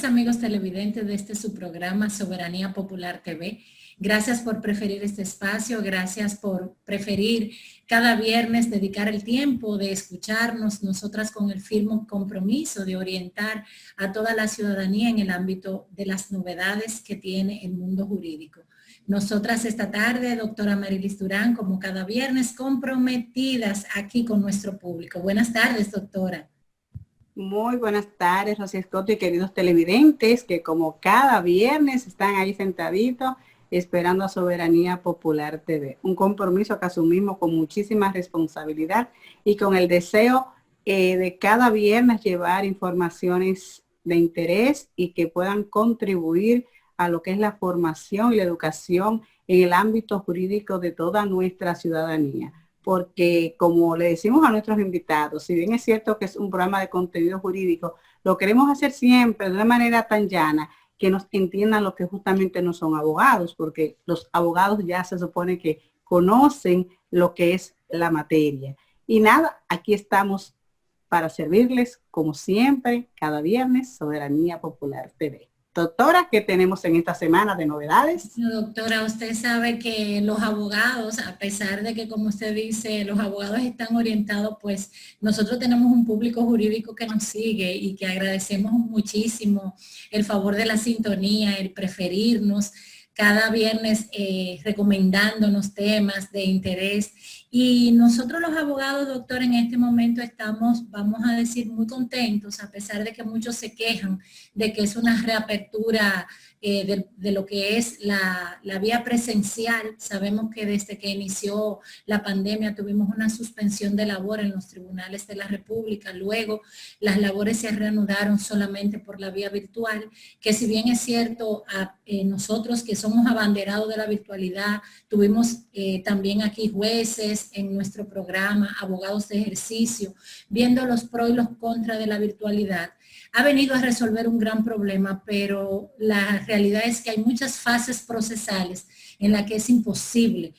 amigos televidentes de su programa Soberanía Popular TV. Gracias por preferir este espacio, gracias por preferir cada viernes dedicar el tiempo de escucharnos, nosotras con el firme compromiso de orientar a toda la ciudadanía en el ámbito de las novedades que tiene el mundo jurídico. Nosotras esta tarde, doctora Marilis Durán, como cada viernes, comprometidas aquí con nuestro público. Buenas tardes, doctora. Muy buenas tardes, Rosy Escoto y queridos televidentes que como cada viernes están ahí sentaditos esperando a Soberanía Popular TV. Un compromiso que asumimos con muchísima responsabilidad y con el deseo de cada viernes llevar informaciones de interés y que puedan contribuir a lo que es la formación y la educación en el ámbito jurídico de toda nuestra ciudadanía. Porque como le decimos a nuestros invitados, si bien es cierto que es un programa de contenido jurídico, lo queremos hacer siempre de una manera tan llana que nos entiendan los que justamente no son abogados, porque los abogados ya se supone que conocen lo que es la materia. Y nada, aquí estamos para servirles, como siempre, cada viernes, Soberanía Popular TV. Doctora, ¿qué tenemos en esta semana de novedades? Doctora, usted sabe que los abogados, a pesar de que, como usted dice, los abogados están orientados, pues nosotros tenemos un público jurídico que nos sigue y que agradecemos muchísimo el favor de la sintonía, el preferirnos cada viernes recomendándonos temas de interés. Y nosotros los abogados, doctor, en este momento estamos, vamos a decir, muy contentos, a pesar de que muchos se quejan de que es una reapertura de lo que es la vía presencial. Sabemos que desde que inició la pandemia tuvimos una suspensión de labor en los tribunales de la República. Luego las labores se reanudaron solamente por la vía virtual, que si bien es cierto, nosotros que somos abanderados de la virtualidad, tuvimos también aquí jueces en nuestro programa, abogados de ejercicio, viendo los pros y los contras de la virtualidad. Ha venido a resolver un gran problema, pero la realidad es que hay muchas fases procesales en las que es imposible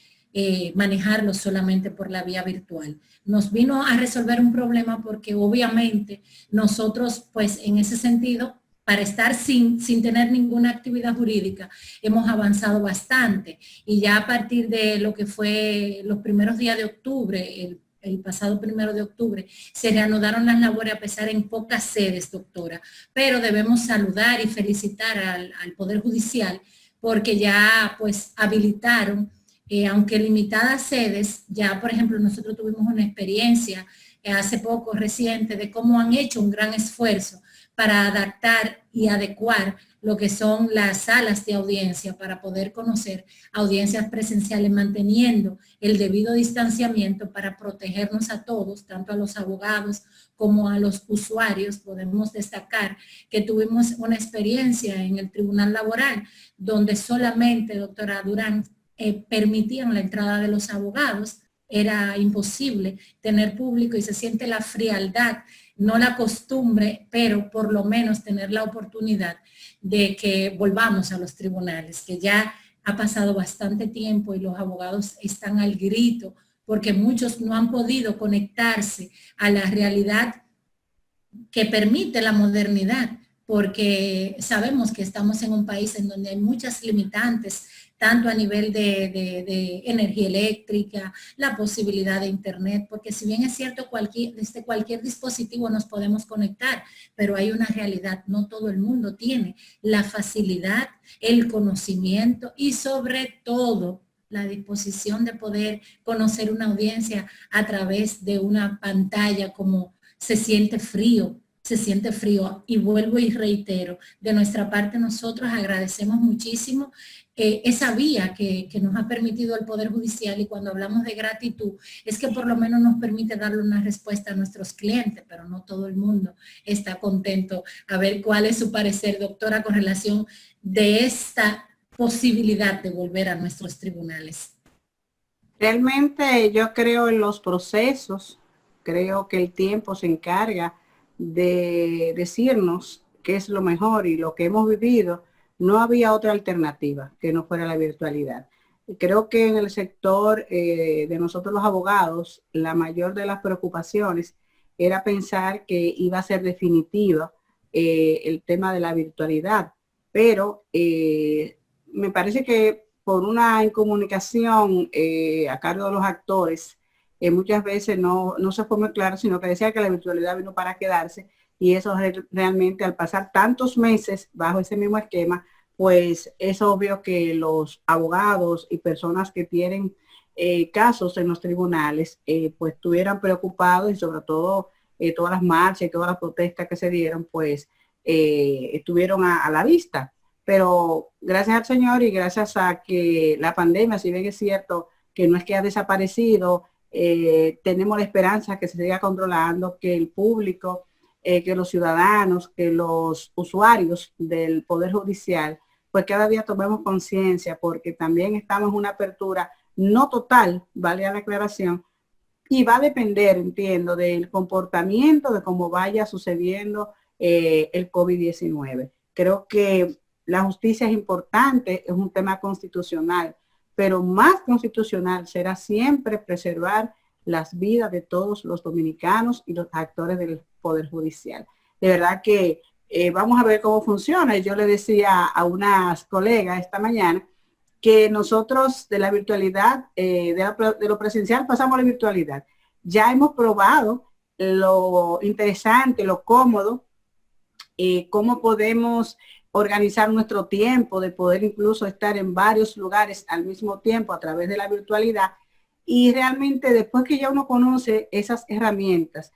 manejarlo solamente por la vía virtual. Nos vino a resolver un problema porque obviamente nosotros, pues en ese sentido, para estar sin tener ninguna actividad jurídica, hemos avanzado bastante. Y ya a partir de lo que fue los primeros días de octubre, el pasado 1 de octubre, se reanudaron las labores a pesar en pocas sedes, doctora. Pero debemos saludar y felicitar al Poder Judicial porque ya pues habilitaron, aunque limitadas sedes, ya por ejemplo nosotros tuvimos una experiencia hace poco reciente de cómo han hecho un gran esfuerzo para adaptar y adecuar lo que son las salas de audiencia para poder conocer audiencias presenciales manteniendo el debido distanciamiento para protegernos a todos, tanto a los abogados como a los usuarios. Podemos destacar que tuvimos una experiencia en el Tribunal Laboral donde solamente, doctora Durán, permitían la entrada de los abogados. Era imposible tener público y se siente la frialdad, no la costumbre, pero por lo menos tener la oportunidad de que volvamos a los tribunales, que ya ha pasado bastante tiempo y los abogados están al grito porque muchos no han podido conectarse a la realidad que permite la modernidad, porque sabemos que estamos en un país en donde hay muchas limitantes, tanto a nivel de energía eléctrica, la posibilidad de internet, porque si bien es cierto, desde cualquier dispositivo nos podemos conectar, pero hay una realidad, no todo el mundo tiene la facilidad, el conocimiento y sobre todo la disposición de poder conocer una audiencia a través de una pantalla. Como se siente frío y vuelvo y reitero, de nuestra parte nosotros agradecemos muchísimo esa vía que nos ha permitido el Poder Judicial, y cuando hablamos de gratitud es que por lo menos nos permite darle una respuesta a nuestros clientes, pero no todo el mundo está contento. A ver cuál es su parecer, doctora, con relación de esta posibilidad de volver a nuestros tribunales. Realmente yo creo en los procesos, creo que el tiempo se encarga de decirnos qué es lo mejor, y lo que hemos vivido, no había otra alternativa que no fuera la virtualidad. Creo que en el sector de nosotros los abogados, la mayor de las preocupaciones era pensar que iba a ser definitiva el tema de la virtualidad, pero me parece que por una incomunicación a cargo de los actores, muchas veces no se fue muy claro, sino que decía que la virtualidad vino para quedarse, y eso realmente al pasar tantos meses bajo ese mismo esquema, pues es obvio que los abogados y personas que tienen casos en los tribunales, pues estuvieran preocupados, y sobre todo todas las marchas y todas las protestas que se dieron, pues estuvieron a la vista. Pero gracias al Señor y gracias a que la pandemia, si bien es cierto que no es que ha desaparecido, tenemos la esperanza que se siga controlando, que el público, que los ciudadanos, que los usuarios del Poder Judicial, pues cada día tomemos conciencia, porque también estamos en una apertura no total, vale la aclaración, y va a depender, entiendo, del comportamiento, de cómo vaya sucediendo el COVID-19. Creo que la justicia es importante, es un tema constitucional, pero más constitucional será siempre preservar las vidas de todos los dominicanos y los actores del Poder Judicial. De verdad que vamos a ver cómo funciona. Yo le decía a unas colegas esta mañana que nosotros de la virtualidad, de lo presencial pasamos a la virtualidad. Ya hemos probado lo interesante, lo cómodo, cómo podemos organizar nuestro tiempo, de poder incluso estar en varios lugares al mismo tiempo a través de la virtualidad. Y realmente después que ya uno conoce esas herramientas,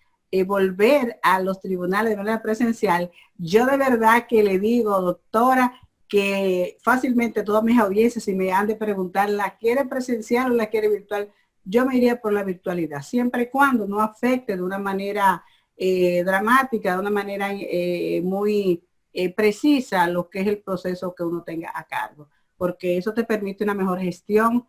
volver a los tribunales de manera presencial, yo de verdad que le digo, doctora, que fácilmente todas mis audiencias, si me han de preguntar, ¿la quiere presencial o la quiere virtual? Yo me iría por la virtualidad, siempre y cuando no afecte de una manera dramática, de una manera muy precisa lo que es el proceso que uno tenga a cargo, porque eso te permite una mejor gestión,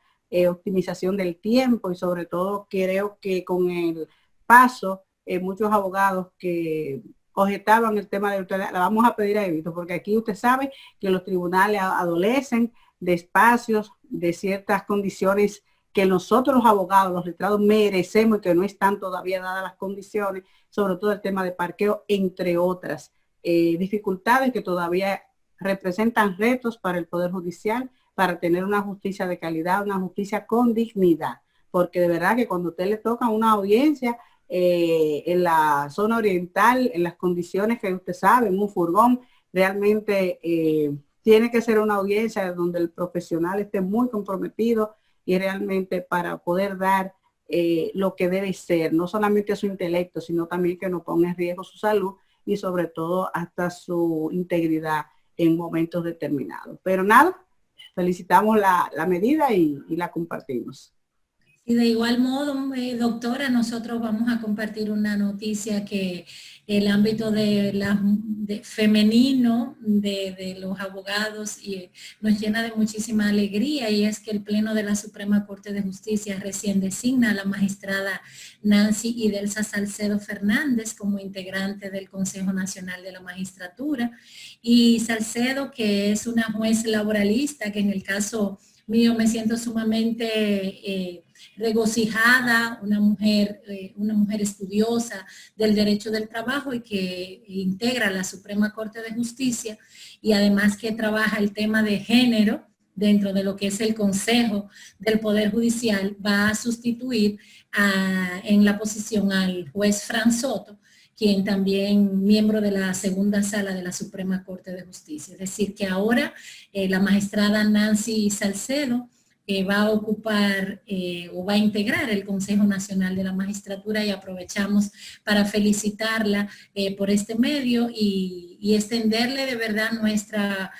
optimización del tiempo, y sobre todo creo que con el paso, muchos abogados que objetaban el tema de virtualidad, la vamos a pedir a Evito, porque aquí usted sabe que los tribunales adolecen de espacios, de ciertas condiciones que nosotros los abogados, los letrados merecemos, y que no están todavía dadas las condiciones, sobre todo el tema de parqueo, entre otras dificultades que todavía representan retos para el Poder Judicial, para tener una justicia de calidad, una justicia con dignidad, porque de verdad que cuando a usted le toca una audiencia en la zona oriental, en las condiciones que usted sabe, en un furgón, realmente tiene que ser una audiencia donde el profesional esté muy comprometido, y realmente para poder dar lo que debe ser, no solamente su intelecto, sino también que no ponga en riesgo su salud y sobre todo hasta su integridad en momentos determinados. Pero nada, felicitamos la medida y la compartimos. Y de igual modo, doctora, nosotros vamos a compartir una noticia que el ámbito femenino de los abogados nos llena de muchísima alegría, y es que el Pleno de la Suprema Corte de Justicia recién designa a la magistrada Nancy Idelsa Salcedo Fernández como integrante del Consejo Nacional de la Magistratura. Y Salcedo, que es una juez laboralista, que en el caso mío me siento sumamente regocijada, una mujer estudiosa del derecho del trabajo y que integra la Suprema Corte de Justicia, y además que trabaja el tema de género dentro de lo que es el Consejo del Poder Judicial, va a sustituir en la posición al juez Fran Soto, quien también miembro de la segunda sala de la Suprema Corte de Justicia. Es decir, que ahora la magistrada Nancy Salcedo va a ocupar o va a integrar el Consejo Nacional de la Magistratura, y aprovechamos para felicitarla por este medio y extenderle de verdad nuestra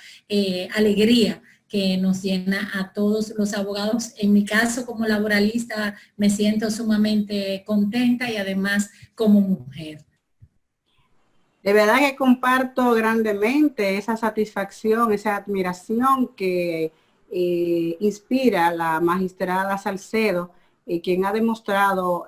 alegría, que nos llena a todos los abogados. En mi caso, como laboralista, me siento sumamente contenta, y además como mujer. De verdad que comparto grandemente esa satisfacción, esa admiración que inspira a la magistrada Salcedo, quien ha demostrado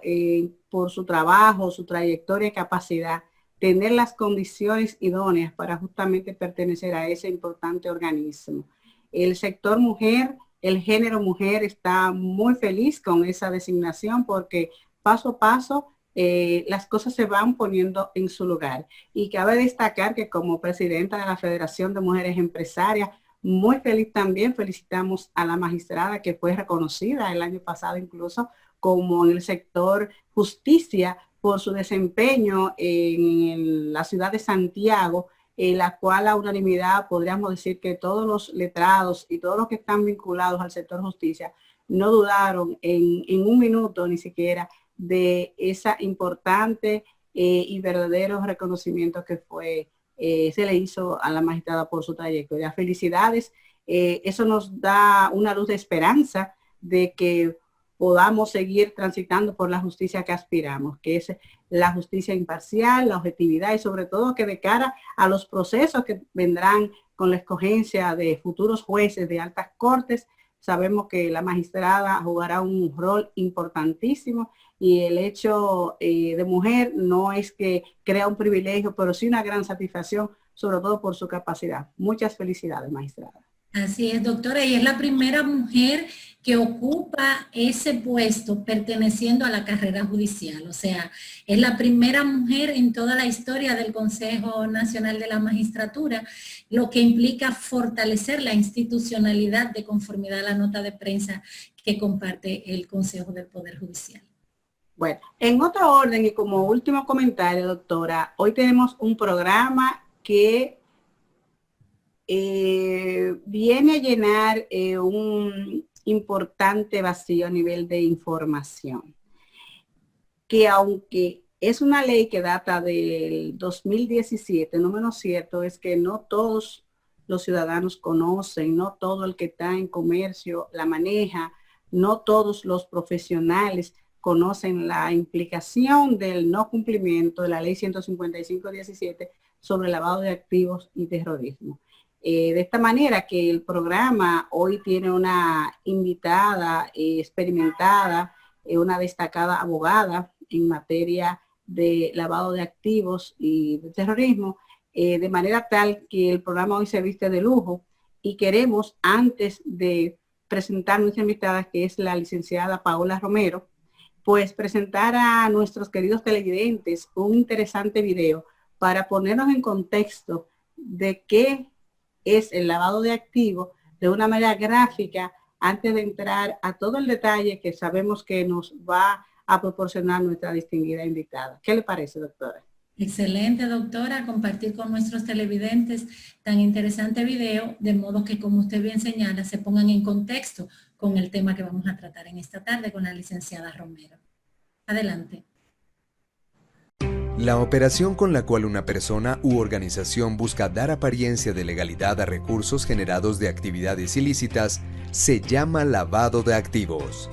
por su trabajo, su trayectoria y capacidad, tener las condiciones idóneas para justamente pertenecer a ese importante organismo. El sector mujer, el género mujer está muy feliz con esa designación, porque paso a paso las cosas se van poniendo en su lugar. Y cabe destacar que como presidenta de la Federación de Mujeres Empresarias, muy feliz también, felicitamos a la magistrada que fue reconocida el año pasado incluso como en el sector justicia por su desempeño en la ciudad de Santiago, en la cual a unanimidad podríamos decir que todos los letrados y todos los que están vinculados al sector justicia no dudaron en un minuto ni siquiera de esa importante y verdadero reconocimiento que se le hizo a la magistrada por su trayectoria. Felicidades, eso nos da una luz de esperanza de que podamos seguir transitando por la justicia que aspiramos, que es la justicia imparcial, la objetividad y sobre todo que de cara a los procesos que vendrán con la escogencia de futuros jueces de altas cortes, sabemos que la magistrada jugará un rol importantísimo y el hecho de mujer no es que crea un privilegio, pero sí una gran satisfacción, sobre todo por su capacidad. Muchas felicidades, magistrada. Así es, doctora, y es la primera mujer que ocupa ese puesto perteneciendo a la carrera judicial. O sea, es la primera mujer en toda la historia del Consejo Nacional de la Magistratura, lo que implica fortalecer la institucionalidad de conformidad a la nota de prensa que comparte el Consejo del Poder Judicial. Bueno, en otro orden y como último comentario, doctora, hoy tenemos un programa que viene a llenar un importante vacío a nivel de información, que aunque es una ley que data del 2017, no menos cierto es que no todos los ciudadanos conocen, no todo el que está en comercio la maneja, no todos los profesionales conocen la implicación del no cumplimiento de la ley 155-17 sobre lavado de activos y terrorismo. De esta manera que el programa hoy tiene una invitada experimentada, una destacada abogada en materia de lavado de activos y de terrorismo, de manera tal que el programa hoy se viste de lujo y queremos, antes de presentar nuestra invitada, que es la licenciada Paola Romero, pues presentar a nuestros queridos televidentes un interesante video para ponernos en contexto de qué es el lavado de activos de una manera gráfica antes de entrar a todo el detalle que sabemos que nos va a proporcionar nuestra distinguida invitada. ¿Qué le parece, doctora? Excelente, doctora, compartir con nuestros televidentes tan interesante video, de modo que, como usted bien señala, se pongan en contexto con el tema que vamos a tratar en esta tarde con la licenciada Romero. Adelante. La operación con la cual una persona u organización busca dar apariencia de legalidad a recursos generados de actividades ilícitas se llama lavado de activos.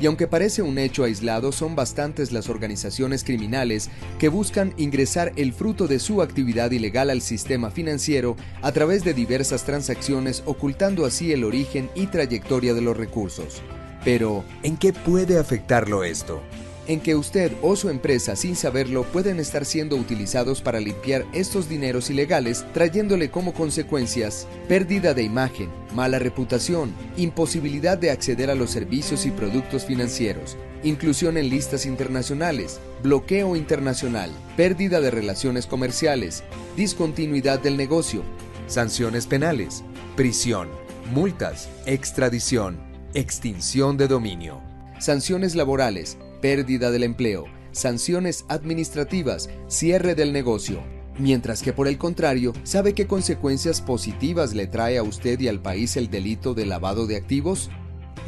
Y aunque parece un hecho aislado, son bastantes las organizaciones criminales que buscan ingresar el fruto de su actividad ilegal al sistema financiero a través de diversas transacciones, ocultando así el origen y trayectoria de los recursos. Pero, ¿en qué puede afectarlo esto? En que usted o su empresa, sin saberlo, pueden estar siendo utilizados para limpiar estos dineros ilegales, trayéndole como consecuencias pérdida de imagen, mala reputación, imposibilidad de acceder a los servicios y productos financieros, inclusión en listas internacionales, bloqueo internacional, pérdida de relaciones comerciales, discontinuidad del negocio, sanciones penales, prisión, multas, extradición, extinción de dominio, sanciones laborales, pérdida del empleo, sanciones administrativas, cierre del negocio. Mientras que por el contrario, ¿sabe qué consecuencias positivas le trae a usted y al país el delito de lavado de activos?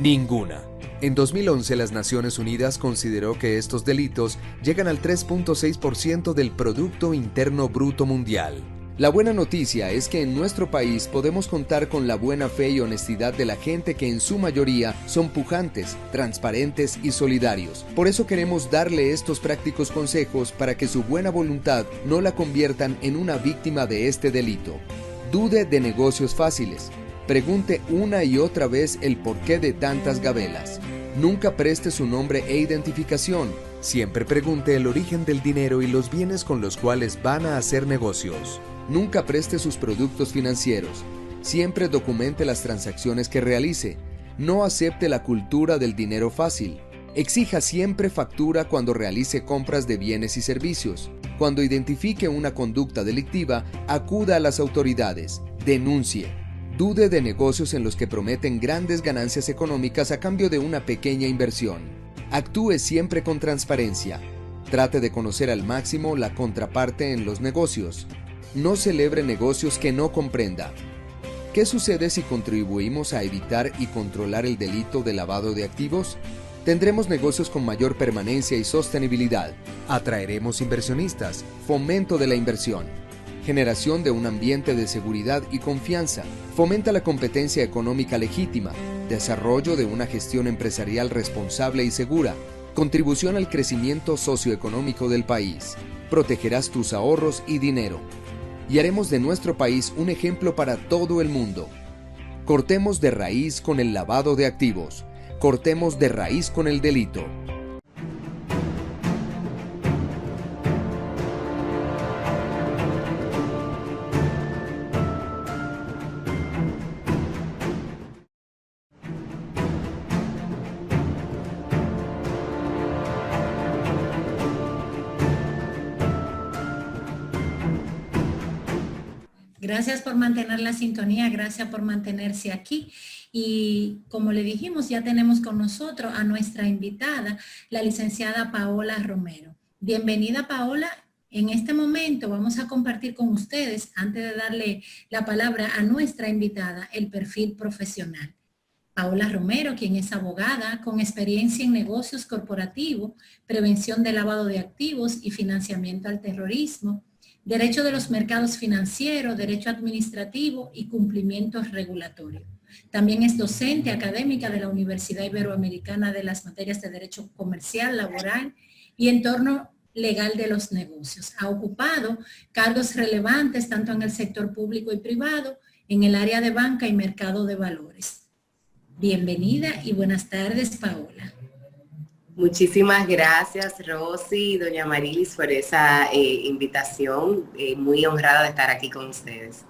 Ninguna. En 2011 las Naciones Unidas consideró que estos delitos llegan al 3.6% del Producto Interno Bruto Mundial. La buena noticia es que en nuestro país podemos contar con la buena fe y honestidad de la gente que en su mayoría son pujantes, transparentes y solidarios. Por eso queremos darle estos prácticos consejos para que su buena voluntad no la conviertan en una víctima de este delito. Dude de negocios fáciles. Pregunte una y otra vez el porqué de tantas gabelas. Nunca preste su nombre e identificación. Siempre pregunte el origen del dinero y los bienes con los cuales van a hacer negocios. Nunca preste sus productos financieros. Siempre documente las transacciones que realice. No acepte la cultura del dinero fácil. Exija siempre factura cuando realice compras de bienes y servicios. Cuando identifique una conducta delictiva, acuda a las autoridades, denuncie. Dude de negocios en los que prometen grandes ganancias económicas a cambio de una pequeña inversión. Actúe siempre con transparencia. Trate de conocer al máximo la contraparte en los negocios. No celebre negocios que no comprenda. ¿Qué sucede si contribuimos a evitar y controlar el delito de lavado de activos? Tendremos negocios con mayor permanencia y sostenibilidad. Atraeremos inversionistas, fomento de la inversión, generación de un ambiente de seguridad y confianza, fomenta la competencia económica legítima, desarrollo de una gestión empresarial responsable y segura, contribución al crecimiento socioeconómico del país. Protegerás tus ahorros y dinero. Y haremos de nuestro país un ejemplo para todo el mundo. Cortemos de raíz con el lavado de activos. Cortemos de raíz con el delito. Gracias por mantener la sintonía, gracias por mantenerse aquí. Y como le dijimos, ya tenemos con nosotros a nuestra invitada, la licenciada Paola Romero. Bienvenida, Paola. En este momento vamos a compartir con ustedes, antes de darle la palabra a nuestra invitada, el perfil profesional. Paola Romero, quien es abogada con experiencia en negocios corporativos, prevención de lavado de activos y financiamiento al terrorismo, derecho de los mercados financieros, derecho administrativo y cumplimiento regulatorio. También es docente académica de la Universidad Iberoamericana de las materias de Derecho Comercial, Laboral y Entorno Legal de los Negocios. Ha ocupado cargos relevantes tanto en el sector público y privado, en el área de banca y mercado de valores. Bienvenida y buenas tardes, Paola. Muchísimas gracias, Rosy y doña Marilis, por esa invitación. Muy honrada de estar aquí con ustedes.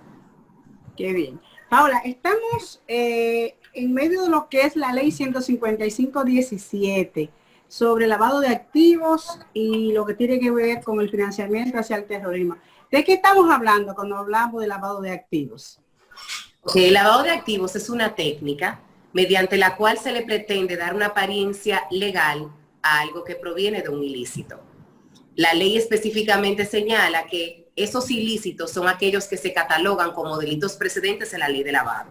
Qué bien. Paola, estamos en medio de lo que es la ley 155-17 sobre lavado de activos y lo que tiene que ver con el financiamiento hacia el terrorismo. ¿De qué estamos hablando cuando hablamos de lavado de activos? El lavado de activos es una técnica mediante la cual se le pretende dar una apariencia legal a algo que proviene de un ilícito. La ley específicamente señala que esos ilícitos son aquellos que se catalogan como delitos precedentes en la ley de lavado.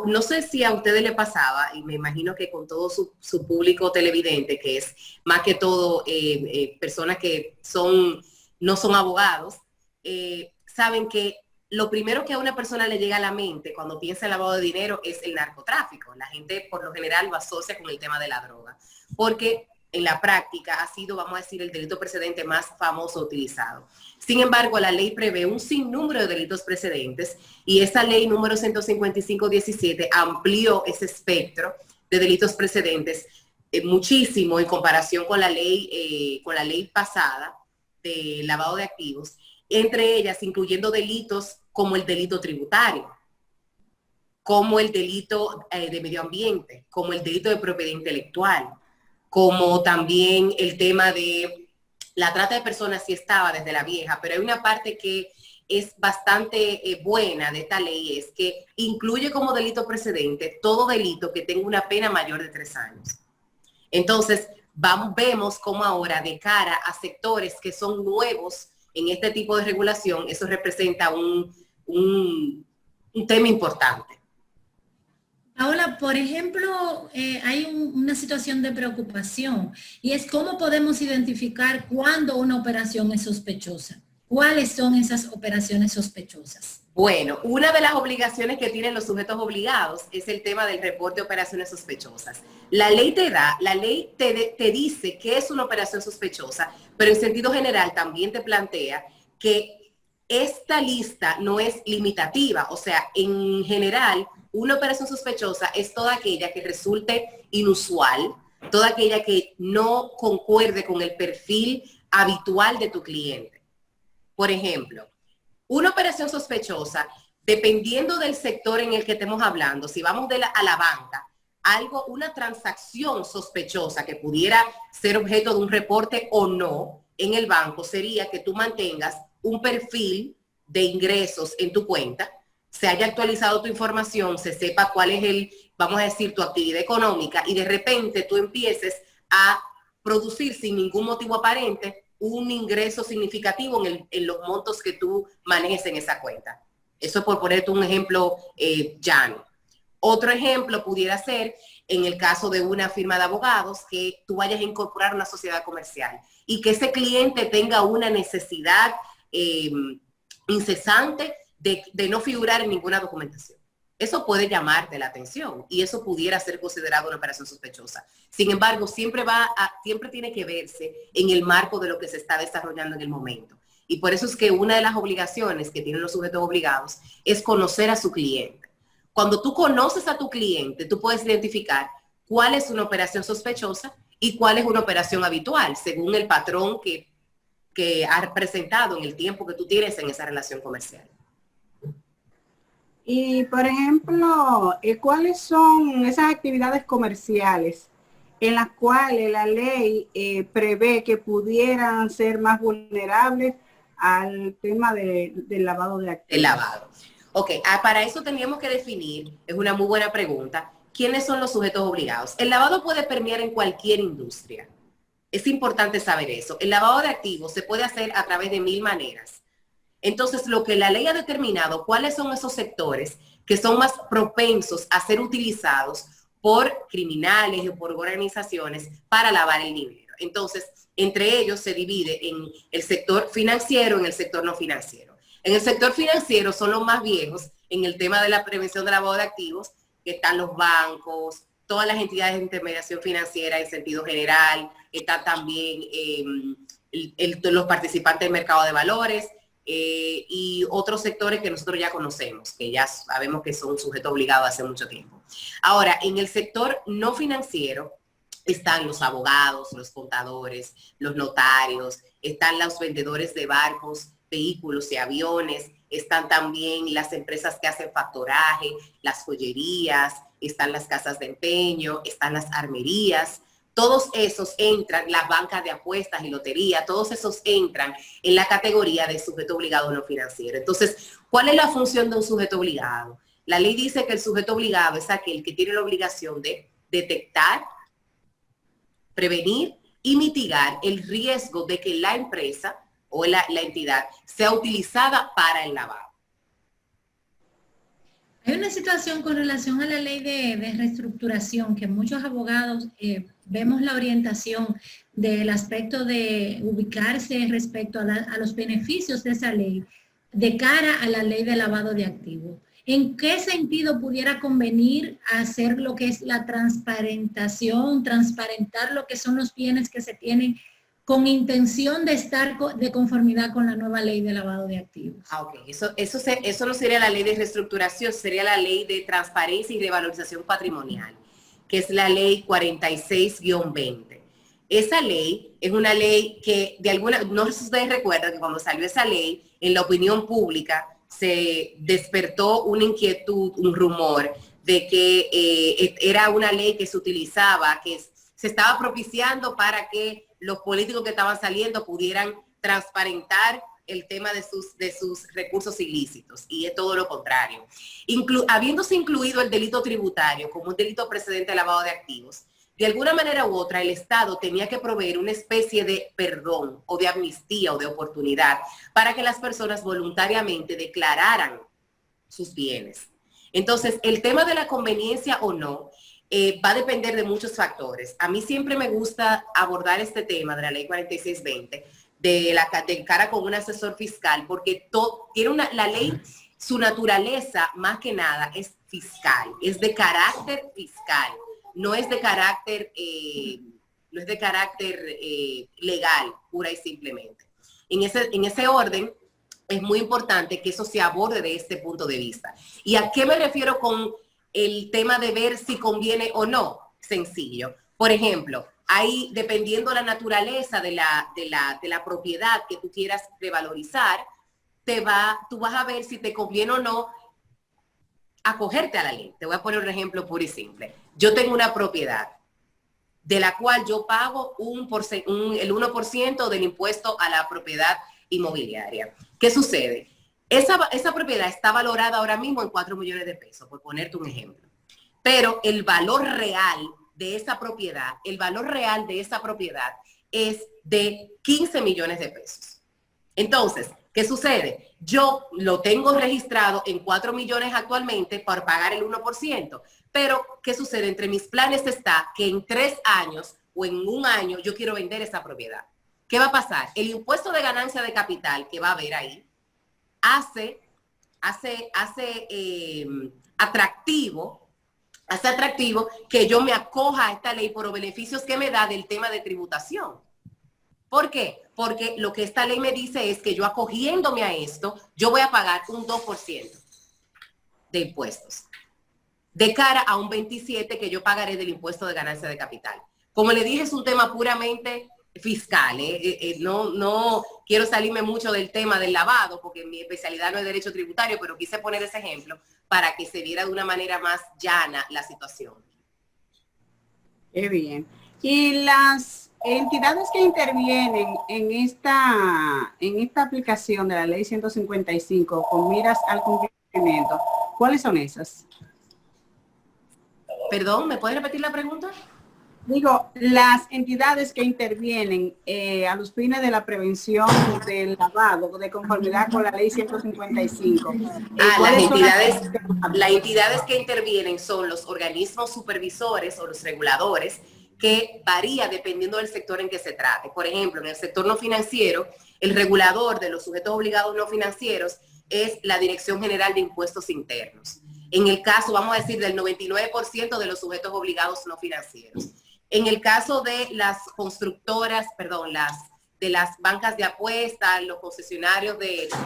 No sé si a ustedes le pasaba, y me imagino que con todo su público televidente, que es más que todo personas que no son abogados, saben que lo primero que a una persona le llega a la mente cuando piensa en lavado de dinero es el narcotráfico. La gente por lo general lo asocia con el tema de la droga, porque en la práctica ha sido, vamos a decir, el delito precedente más famoso utilizado. Sin embargo, la ley prevé un sinnúmero de delitos precedentes y esa ley número 155-17 amplió ese espectro de delitos precedentes muchísimo en comparación con la ley pasada de lavado de activos, entre ellas incluyendo delitos como el delito tributario, como el delito de medio ambiente, como el delito de propiedad intelectual, como también el tema de la trata de personas, sí estaba desde la vieja, pero hay una parte que es bastante buena de esta ley, es que incluye como delito precedente todo delito que tenga una pena mayor de 3 años. Entonces, vemos cómo ahora de cara a sectores que son nuevos en este tipo de regulación, eso representa un tema importante. Paola, por ejemplo, hay una situación de preocupación y es cómo podemos identificar cuándo una operación es sospechosa. ¿Cuáles son esas operaciones sospechosas? Bueno, una de las obligaciones que tienen los sujetos obligados es el tema del reporte de operaciones sospechosas. La ley te dice qué es una operación sospechosa, pero en sentido general también te plantea que esta lista no es limitativa. O sea, en general, una operación sospechosa es toda aquella que resulte inusual, toda aquella que no concuerde con el perfil habitual de tu cliente. Por ejemplo, una operación sospechosa, dependiendo del sector en el que estemos hablando, si vamos a la banca, algo, una transacción sospechosa que pudiera ser objeto de un reporte o no en el banco, sería que tú mantengas un perfil de ingresos en tu cuenta, se haya actualizado tu información, se sepa cuál es vamos a decir, tu actividad económica, y de repente tú empieces a producir sin ningún motivo aparente un ingreso significativo en los montos que tú manejes en esa cuenta. Eso por ponerte un ejemplo llano. Otro ejemplo pudiera ser en el caso de una firma de abogados, que tú vayas a incorporar una sociedad comercial y que ese cliente tenga una necesidad incesante de no figurar en ninguna documentación. Eso puede llamarte la atención y eso pudiera ser considerado una operación sospechosa. Sin embargo, siempre tiene que verse en el marco de lo que se está desarrollando en el momento. Y por eso es que una de las obligaciones que tienen los sujetos obligados es conocer a su cliente. Cuando tú conoces a tu cliente, tú puedes identificar cuál es una operación sospechosa y cuál es una operación habitual, según el patrón que has presentado en el tiempo que tú tienes en esa relación comercial. Y, por ejemplo, ¿cuáles son esas actividades comerciales en las cuales la ley prevé que pudieran ser más vulnerables al tema del lavado de activos? El lavado. Ok, para eso tendríamos que definir, es una muy buena pregunta, ¿quiénes son los sujetos obligados? El lavado puede permear en cualquier industria. Es importante saber eso. El lavado de activos se puede hacer a través de 1000 maneras. Entonces, lo que la ley ha determinado, cuáles son esos sectores que son más propensos a ser utilizados por criminales o por organizaciones para lavar el dinero. Entonces, entre ellos se divide en el sector financiero, en el sector no financiero. En el sector financiero son los más viejos en el tema de la prevención del lavado de activos, que están los bancos, todas las entidades de intermediación financiera en sentido general, están también los participantes del mercado de valores, y otros sectores que nosotros ya conocemos, que ya sabemos que son sujetos obligados hace mucho tiempo. Ahora, en el sector no financiero están los abogados, los contadores, los notarios, están los vendedores de barcos, vehículos y aviones, están también las empresas que hacen factoraje, las joyerías, están las casas de empeño, están las armerías. Todos esos entran, las bancas de apuestas y lotería, todos esos entran en la categoría de sujeto obligado no financiero. Entonces, ¿cuál es la función de un sujeto obligado? La ley dice que el sujeto obligado es aquel que tiene la obligación de detectar, prevenir y mitigar el riesgo de que la empresa o la entidad sea utilizada para el lavado. Hay una situación con relación a la ley de reestructuración, que muchos abogados vemos la orientación del aspecto de ubicarse respecto a los beneficios de esa ley de cara a la ley de lavado de activos. ¿En qué sentido pudiera convenir hacer lo que es la transparentación, transparentar lo que son los bienes que se tienen con intención de estar de conformidad con la nueva ley de lavado de activos? Ok, eso no sería la ley de reestructuración, sería la ley de transparencia y revalorización patrimonial, que es la ley 46-20. Esa ley es una ley que no sé si ustedes recuerdan que cuando salió esa ley, en la opinión pública se despertó una inquietud, un rumor de que era una ley que se utilizaba, que se estaba propiciando para que los políticos que estaban saliendo pudieran transparentar el tema de sus recursos ilícitos, y es todo lo contrario. Habiéndose incluido el delito tributario como un delito precedente de lavado de activos, de alguna manera u otra el Estado tenía que proveer una especie de perdón o de amnistía o de oportunidad para que las personas voluntariamente declararan sus bienes. Entonces, el tema de la conveniencia o no va a depender de muchos factores. A mí siempre me gusta abordar este tema de la ley 46-20 de cara con un asesor fiscal, porque la ley, su naturaleza más que nada es fiscal, es de carácter fiscal, no es de carácter legal, pura y simplemente. En ese orden, es muy importante que eso se aborde de este punto de vista. ¿Y a qué me refiero con el tema de ver si conviene o no? Sencillo. Por ejemplo, ahí, dependiendo la naturaleza de la propiedad que tú quieras revalorizar, tú vas a ver si te conviene o no acogerte a la ley. Te voy a poner un ejemplo puro y simple. Yo tengo una propiedad de la cual yo pago el 1% del impuesto a la propiedad inmobiliaria. ¿Qué sucede? Esa propiedad está valorada ahora mismo en 4 millones de pesos, por ponerte un ejemplo. Pero el valor real de esa propiedad, es de 15 millones de pesos. Entonces, ¿qué sucede? Yo lo tengo registrado en 4 millones actualmente para pagar el 1%. Pero, ¿qué sucede? Entre mis planes está que en 3 años o en 1 año yo quiero vender esa propiedad. ¿Qué va a pasar? El impuesto de ganancia de capital que va a haber ahí hace atractivo que yo me acoja a esta ley por los beneficios que me da del tema de tributación. ¿Por qué? Porque lo que esta ley me dice es que yo acogiéndome a esto, yo voy a pagar un 2% de impuestos, de cara a un 27% que yo pagaré del impuesto de ganancia de capital. Como le dije, es un tema puramente fiscal. No quiero salirme mucho del tema del lavado, porque mi especialidad no es derecho tributario, pero quise poner ese ejemplo para que se viera de una manera más llana la situación. Qué bien. Y las entidades que intervienen en esta aplicación de la ley 155 con miras al cumplimiento, ¿cuáles son esas? Perdón, ¿me puedes repetir la pregunta? Digo, las entidades que intervienen a los fines de la prevención del lavado, de conformidad con la ley 155. Las entidades que intervienen son los organismos supervisores o los reguladores, que varía dependiendo del sector en que se trate. Por ejemplo, en el sector no financiero, el regulador de los sujetos obligados no financieros es la Dirección General de Impuestos Internos. En el caso, vamos a decir, del 99% de los sujetos obligados no financieros. En el caso de las constructoras, de las bancas de apuestas, los concesionarios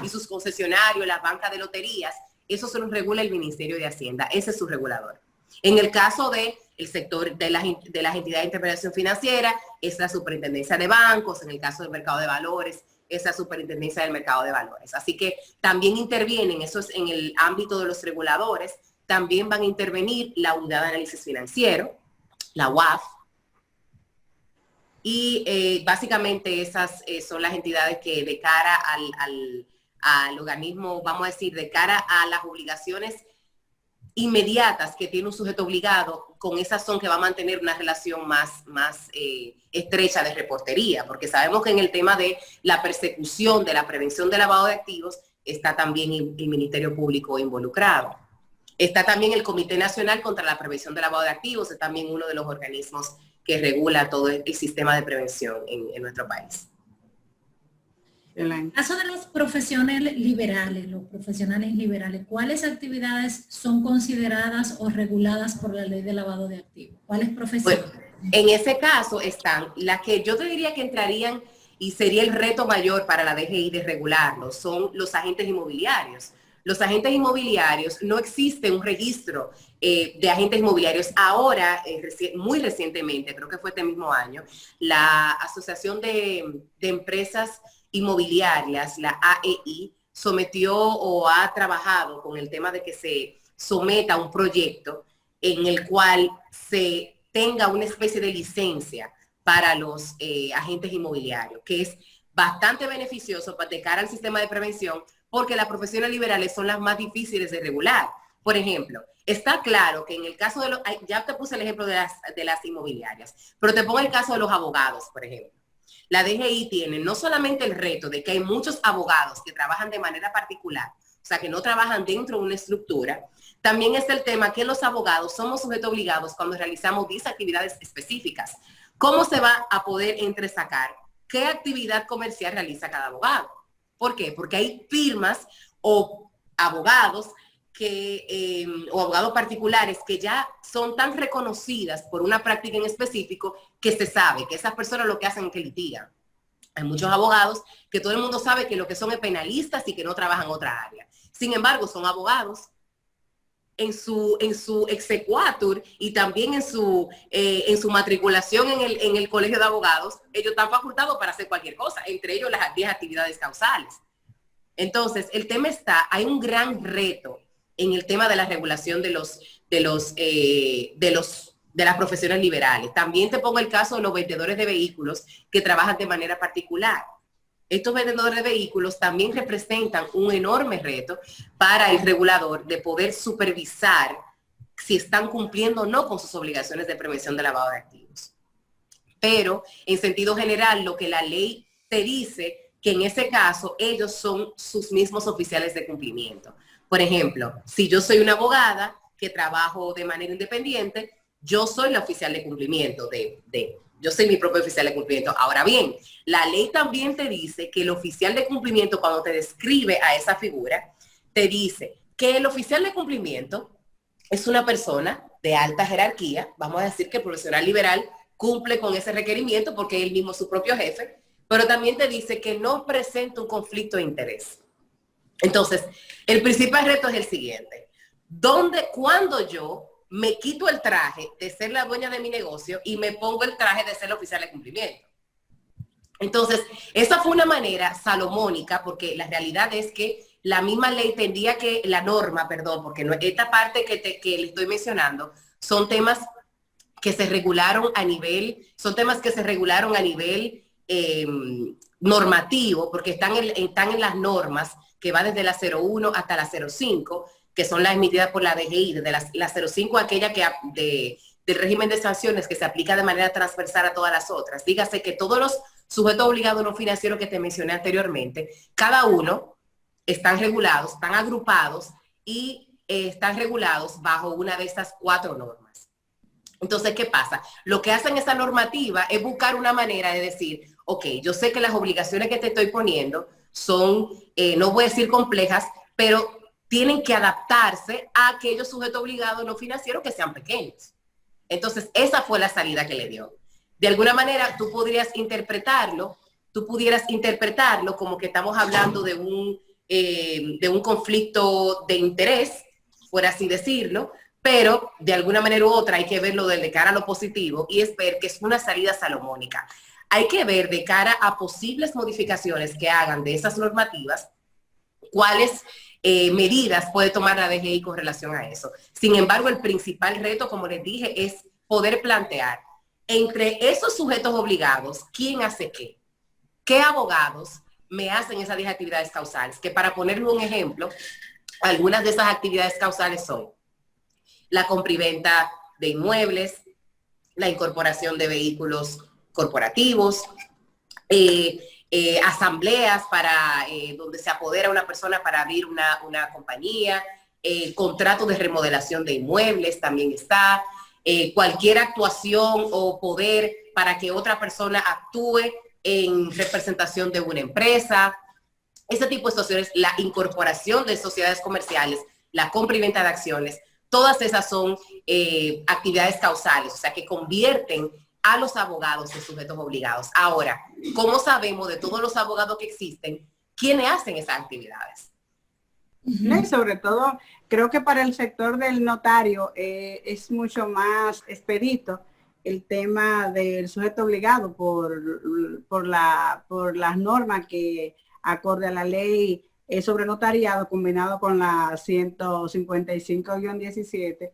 y sus concesionarios, las bancas de loterías, eso se los regula el Ministerio de Hacienda, ese es su regulador. En el caso del sector de las entidades de intermediación financiera, es la Superintendencia de Bancos. En el caso del mercado de valores, es la Superintendencia del Mercado de Valores. Así que también intervienen, eso es en el ámbito de los reguladores, también van a intervenir la Unidad de Análisis Financiero, la UAF, y básicamente esas son las entidades que de cara al organismo, vamos a decir, de cara a las obligaciones inmediatas que tiene un sujeto obligado, con esas son que va a mantener una relación más estrecha de reportería, porque sabemos que en el tema de la persecución, de la prevención del lavado de activos, está también el Ministerio Público involucrado. Está también el Comité Nacional contra la Prevención del Lavado de Activos, es también uno de los organismos que regula todo el sistema de prevención en nuestro país. En el caso de los profesionales liberales, ¿cuáles actividades son consideradas o reguladas por la ley de lavado de activos? ¿Cuáles profesiones? Bueno, en ese caso están las que yo te diría que entrarían y sería el reto mayor para la DGI de regularlos, son los agentes inmobiliarios. Los agentes inmobiliarios, no existe un registro de agentes inmobiliarios. Ahora, muy recientemente, creo que fue este mismo año, la Asociación de Empresas Inmobiliarias, la AEI, sometió o ha trabajado con el tema de que se someta un proyecto en el cual se tenga una especie de licencia para los agentes inmobiliarios, que es bastante beneficioso de cara al sistema de prevención, porque las profesiones liberales son las más difíciles de regular. Por ejemplo, está claro que en el caso de los, ya te puse el ejemplo de las inmobiliarias, pero te pongo el caso de los abogados, por ejemplo. La DGI tiene no solamente el reto de que hay muchos abogados que trabajan de manera particular, o sea, que no trabajan dentro de una estructura, también es el tema que los abogados somos sujetos obligados cuando realizamos 10 actividades específicas. ¿Cómo se va a poder entresacar qué actividad comercial realiza cada abogado? ¿Por qué? Porque hay firmas o abogados o abogados particulares que ya son tan reconocidas por una práctica en específico que se sabe que esas personas lo que hacen es que litigan. Hay muchos abogados que todo el mundo sabe que lo que son es penalistas y que no trabajan en otra área. Sin embargo, son abogados en su exequatur y también en su matriculación en el colegio de abogados. Ellos están facultados para hacer cualquier cosa, entre ellos las 10 actividades causales. Entonces, el tema hay un gran reto en el tema de la regulación de las profesiones liberales. También te pongo el caso de los vendedores de vehículos que trabajan de manera particular. Estos vendedores de vehículos también representan un enorme reto para el regulador de poder supervisar si están cumpliendo o no con sus obligaciones de prevención de lavado de activos. Pero, en sentido general, lo que la ley te dice, que en ese caso ellos son sus mismos oficiales de cumplimiento. Por ejemplo, si yo soy una abogada que trabajo de manera independiente, yo soy la oficial de cumplimiento yo soy mi propio oficial de cumplimiento. Ahora bien, la ley también te dice que el oficial de cumplimiento, cuando te describe a esa figura, te dice que el oficial de cumplimiento es una persona de alta jerarquía. Vamos a decir que el profesional liberal cumple con ese requerimiento porque él mismo es su propio jefe, pero también te dice que no presenta un conflicto de interés. Entonces, el principal reto es el siguiente. Cuando yo me quito el traje de ser la dueña de mi negocio y me pongo el traje de ser la oficial de cumplimiento? Entonces, esa fue una manera salomónica, porque la realidad es que la misma ley tendría que, porque esta parte que le estoy mencionando son temas que se regularon a nivel normativo, porque están en las normas que va desde la 01 hasta la 05, que son las emitidas por la DGI, desde la 05 aquella del régimen de sanciones que se aplica de manera transversal a todas las otras. Dígase que todos los sujetos obligados no financieros que te mencioné anteriormente, cada uno están regulados, están agrupados y están regulados bajo una de estas 4 normas. Entonces, ¿qué pasa? Lo que hacen esa normativa es buscar una manera de decir, ok, yo sé que las obligaciones que te estoy poniendo son, no voy a decir complejas, pero tienen que adaptarse a aquellos sujetos obligados no financieros que sean pequeños. Entonces, esa fue la salida que le dio. De alguna manera, tú pudieras interpretarlo como que estamos hablando de un conflicto de interés, por así decirlo, pero de alguna manera u otra hay que verlo de cara a lo positivo y es ver que es una salida salomónica. Hay que ver de cara a posibles modificaciones que hagan de esas normativas, cuáles medidas puede tomar la DGI con relación a eso. Sin embargo, el principal reto, como les dije, es poder plantear entre esos sujetos obligados, ¿quién hace qué? ¿Qué abogados me hacen esas 10 actividades causales? Que para ponerle un ejemplo, algunas de esas actividades causales son la compra y venta de inmuebles, la incorporación de vehículos corporativos, asambleas donde se apodera una persona para abrir una compañía, contrato de remodelación de inmuebles también está, cualquier actuación o poder para que otra persona actúe en representación de una empresa, ese tipo de situaciones, la incorporación de sociedades comerciales, la compra y venta de acciones, todas esas son actividades causales, o sea, que convierten a los abogados en sujetos obligados. Ahora, ¿cómo sabemos de todos los abogados que existen quiénes hacen esas actividades? Y sobre todo, creo que para el sector del notario es mucho más expedito el tema del sujeto obligado por las normas que acorde a la ley sobre notariado combinado con la 155-17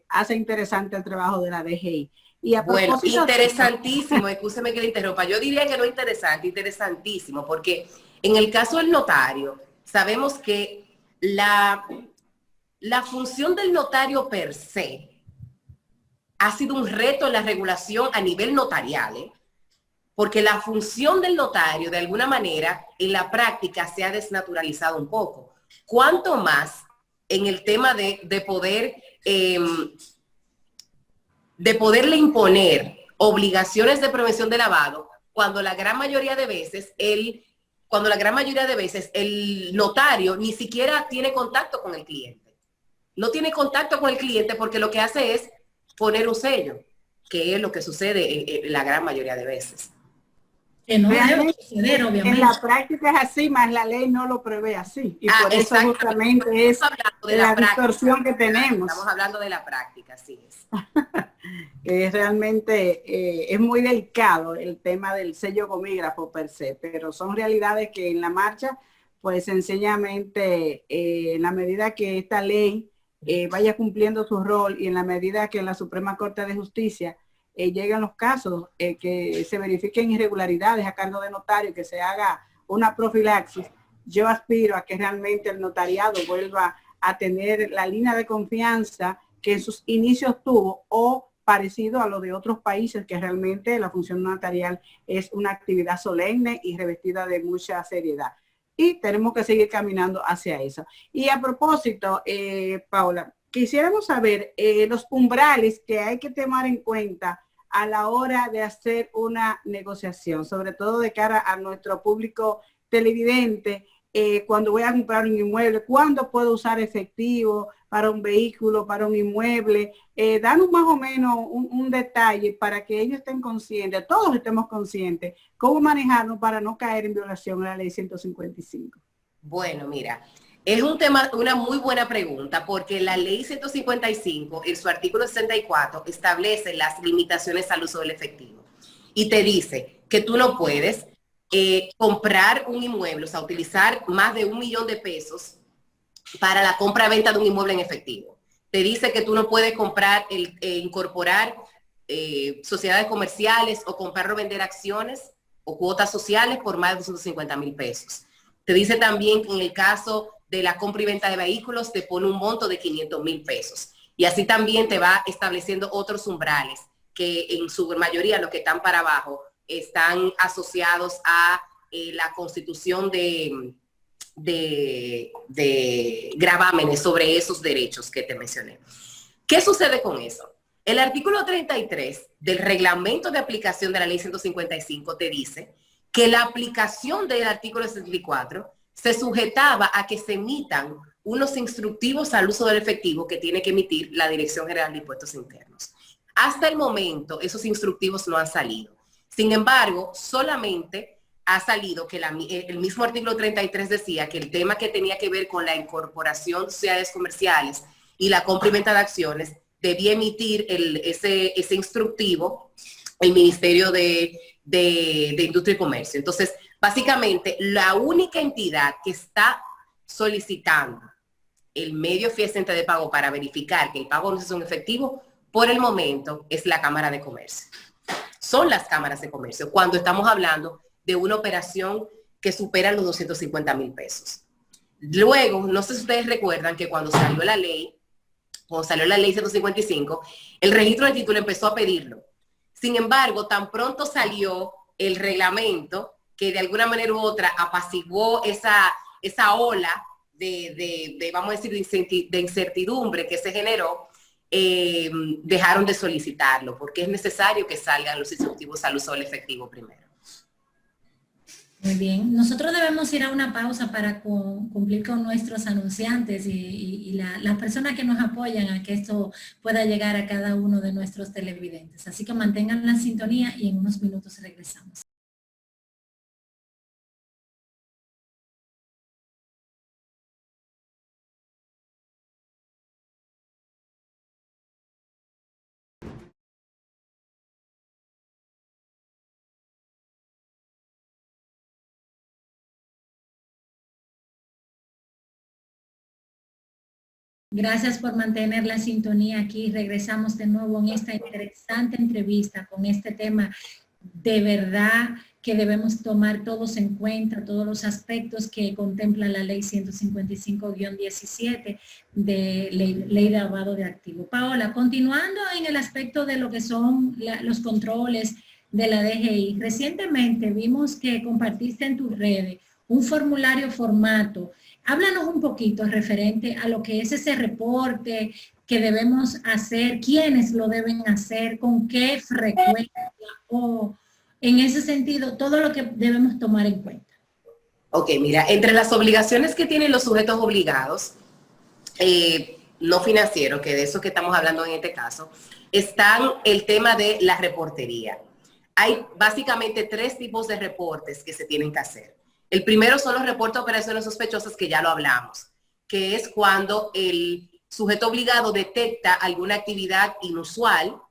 hace interesante el trabajo de la DGI. Y bueno, interesantísimo, excúseme que le interrumpa. Yo diría que no interesante, interesantísimo, porque en el caso del notario, sabemos que la función del notario per se ha sido un reto en la regulación a nivel notarial, porque la función del notario, de alguna manera, en la práctica se ha desnaturalizado un poco. ¿Cuánto más en el tema de poderle imponer obligaciones de prevención de lavado, cuando la gran mayoría de veces el notario ni siquiera tiene contacto con el cliente? No tiene contacto con el cliente porque lo que hace es poner un sello, que es lo que sucede en la gran mayoría de veces. Que no debe suceder, obviamente. En la práctica es así, más la ley no lo prevé así. Y por eso justamente es la distorsión que tenemos. Estamos hablando de la práctica, así es. Que realmente es muy delicado el tema del sello gomígrafo per se, pero son realidades que en la marcha pues sencillamente en la medida que esta ley vaya cumpliendo su rol y en la medida que la Suprema Corte de Justicia lleguen los casos que se verifiquen irregularidades a cargo de notario, que se haga una profilaxis, yo aspiro a que realmente el notariado vuelva a tener la línea de confianza que en sus inicios tuvo, o parecido a lo de otros países, que realmente la función notarial es una actividad solemne y revestida de mucha seriedad. Y tenemos que seguir caminando hacia eso. Y a propósito, Paula, quisiéramos saber los umbrales que hay que tomar en cuenta a la hora de hacer una negociación, sobre todo de cara a nuestro público televidente. Cuando voy a comprar un inmueble, ¿cuándo puedo usar efectivo para un vehículo, para un inmueble? Danos más o menos un detalle para que ellos estén conscientes, todos estemos conscientes, cómo manejarnos para no caer en violación a la ley 155. Bueno, mira, es un tema, una muy buena pregunta, porque la ley 155, en su artículo 64, establece las limitaciones al uso del efectivo. Y te dice que tú no puedes comprar un inmueble, o sea, utilizar más de $1 millón para la compra-venta de un inmueble en efectivo. Te dice que tú no puedes comprar, incorporar sociedades comerciales o comprar o vender acciones o cuotas sociales por más de 250,000 pesos. Te dice también que en el caso de la compra y venta de vehículos te pone un monto de 500,000 pesos. Y así también te va estableciendo otros umbrales que en su mayoría, los que están para abajo, están asociados a la constitución de gravámenes sobre esos derechos que te mencioné. ¿Qué sucede con eso? El artículo 33 del reglamento de aplicación de la ley 155 te dice que la aplicación del artículo 64 se sujetaba a que se emitan unos instructivos al uso del efectivo que tiene que emitir la Dirección General de Impuestos Internos. Hasta el momento, esos instructivos no han salido. Sin embargo, solamente ha salido que el mismo artículo 33 decía que el tema que tenía que ver con la incorporación de sociedades comerciales y la compra y venta de acciones debía emitir ese instructivo el Ministerio de Industria y Comercio. Entonces, básicamente, la única entidad que está solicitando el medio eficiente de pago para verificar que el pago no es un efectivo, por el momento, es la Cámara de Comercio. Son las cámaras de comercio, cuando estamos hablando de una operación que supera los 250,000 pesos. Luego, no sé si ustedes recuerdan que cuando salió la ley 155, el registro de título empezó a pedirlo. Sin embargo, tan pronto salió el reglamento que de alguna manera u otra apaciguó esa ola vamos a decir, de incertidumbre que se generó, dejaron de solicitarlo, porque es necesario que salgan los instructivos al uso del efectivo primero. Muy bien, nosotros debemos ir a una pausa para cumplir con nuestros anunciantes y las personas que nos apoyan a que esto pueda llegar a cada uno de nuestros televidentes. Así que mantengan la sintonía y en unos minutos regresamos. Gracias por mantener la sintonía aquí. Regresamos de nuevo en esta interesante entrevista con este tema de verdad que debemos tomar todos en cuenta, todos los aspectos que contempla la ley 155-17 de ley de lavado de activos. Paola, continuando en el aspecto de lo que son los controles de la DGI, recientemente vimos que compartiste en tus redes un formulario formato. Háblanos un poquito referente a lo que es ese reporte que debemos hacer, quiénes lo deben hacer, con qué frecuencia o en ese sentido, todo lo que debemos tomar en cuenta. Ok, mira, entre las obligaciones que tienen los sujetos obligados, no financieros, que de eso que estamos hablando en este caso, están el tema de la reportería. Hay básicamente 3 tipos de reportes que se tienen que hacer. El primero son los reportes de operaciones sospechosas, que ya lo hablamos, que es cuando el sujeto obligado detecta alguna actividad inusual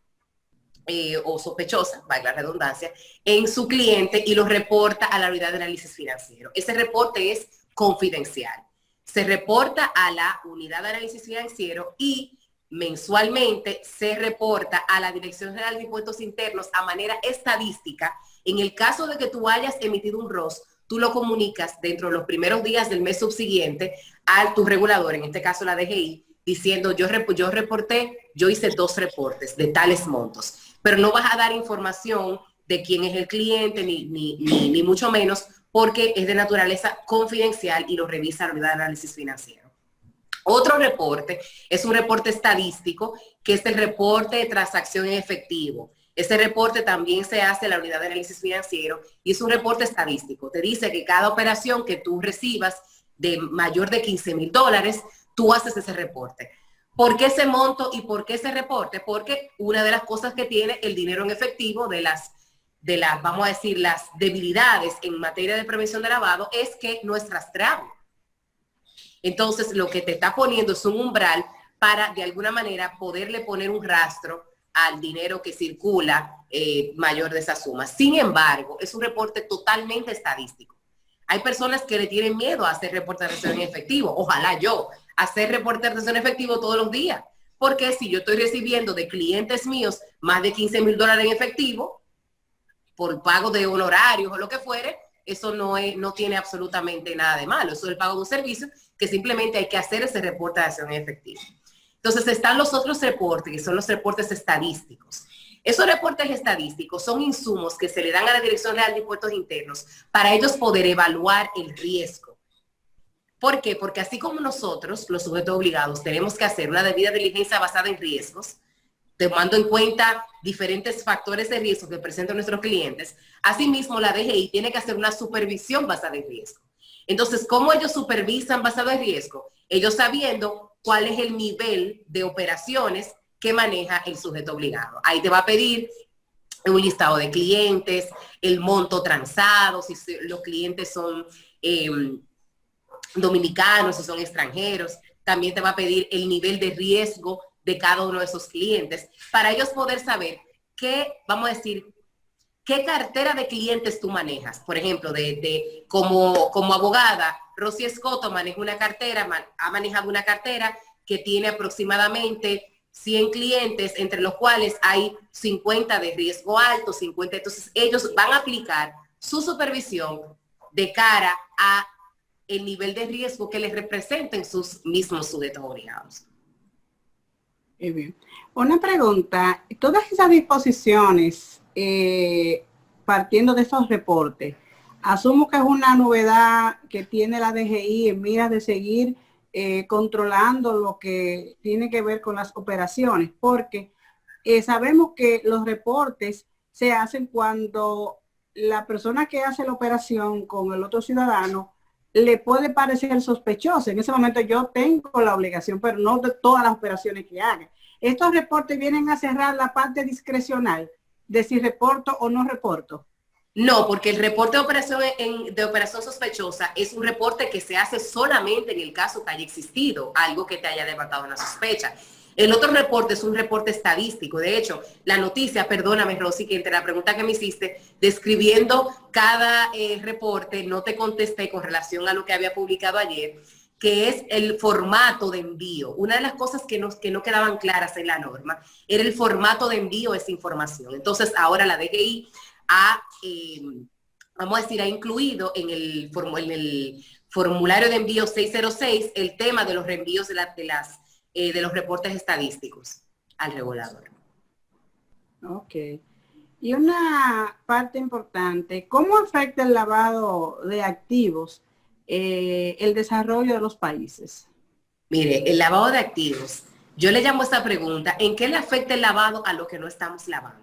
o sospechosa, valga la redundancia, en su cliente y lo reporta a la unidad de análisis financiero. Ese reporte es confidencial. Se reporta a la unidad de análisis financiero y mensualmente se reporta a la Dirección General de Impuestos Internos a manera estadística. En el caso de que tú hayas emitido un ROS, tú lo comunicas dentro de los primeros días del mes subsiguiente a tu regulador, en este caso la DGI, diciendo yo reporté, yo hice 2 reportes de tales montos, pero no vas a dar información de quién es el cliente, ni mucho menos, porque es de naturaleza confidencial y lo revisa la unidad de análisis financiero. Otro reporte es un reporte estadístico, que es el reporte de transacción en efectivo. Ese reporte también se hace en la unidad de análisis financiero y es un reporte estadístico. Te dice que cada operación que tú recibas de mayor de $15,000, tú haces ese reporte. ¿Por qué ese monto y por qué ese reporte? Porque una de las cosas que tiene el dinero en efectivo de las, vamos a decir, las debilidades en materia de prevención de lavado es que no es rastreable. Entonces, lo que te está poniendo es un umbral para, de alguna manera, poderle poner un rastro al dinero que circula mayor de esa suma. Sin embargo, es un reporte totalmente estadístico. Hay personas que le tienen miedo a hacer reporte de retención en efectivo. Ojalá yo hacer reporte de retención en efectivo todos los días. Porque si yo estoy recibiendo de clientes míos más de $15,000 en efectivo por pago de honorarios o lo que fuere, eso no tiene absolutamente nada de malo. Eso es el pago de un servicio que simplemente hay que hacer ese reporte de acción en efectivo. Entonces están los otros reportes, que son los reportes estadísticos. Esos reportes estadísticos son insumos que se le dan a la Dirección General de Impuestos Internos para ellos poder evaluar el riesgo. ¿Por qué? Porque así como nosotros, los sujetos obligados, tenemos que hacer una debida diligencia basada en riesgos, tomando en cuenta diferentes factores de riesgo que presentan nuestros clientes, asimismo la DGI tiene que hacer una supervisión basada en riesgo. Entonces, ¿cómo ellos supervisan basado en riesgo? Ellos sabiendo cuál es el nivel de operaciones que maneja el sujeto obligado. Ahí te va a pedir un listado de clientes, el monto transado, si los clientes son dominicanos, si son extranjeros. También te va a pedir el nivel de riesgo de cada uno de esos clientes para ellos poder saber qué, vamos a decir, qué cartera de clientes tú manejas. Por ejemplo, como abogada, Rosy Escoto maneja una cartera, ha manejado una cartera que tiene aproximadamente 100 clientes, entre los cuales hay 50 de riesgo alto, 50. Entonces, ellos van a aplicar su supervisión de cara a el nivel de riesgo que les representen sus mismos sujetos obligados. Muy bien. Una pregunta, todas esas disposiciones, partiendo de esos reportes, asumo que es una novedad que tiene la DGI en miras de seguir controlando lo que tiene que ver con las operaciones, porque sabemos que los reportes se hacen cuando la persona que hace la operación con el otro ciudadano le puede parecer sospechoso. En ese momento yo tengo la obligación, pero no de todas las operaciones que haga. Estos reportes vienen a cerrar la parte discrecional de si reporto o no reporto. No, porque el reporte de operación sospechosa es un reporte que se hace solamente en el caso que haya existido algo que te haya levantado una sospecha. El otro reporte es un reporte estadístico. De hecho, la noticia, perdóname, Rosy, que entre la pregunta que me hiciste, describiendo cada reporte, no te contesté con relación a lo que había publicado ayer, que es el formato de envío. Una de las cosas que no quedaban claras en la norma era el formato de envío de esa información. Entonces, ahora la DGI vamos a decir, ha incluido en el formulario de envío 606 el tema de los reenvíos de los reportes estadísticos al regulador. Ok. Y una parte importante, ¿cómo afecta el lavado de activos el desarrollo de los países? Mire, el lavado de activos, yo le llamo a esta pregunta, ¿en qué le afecta el lavado a lo que no estamos lavando?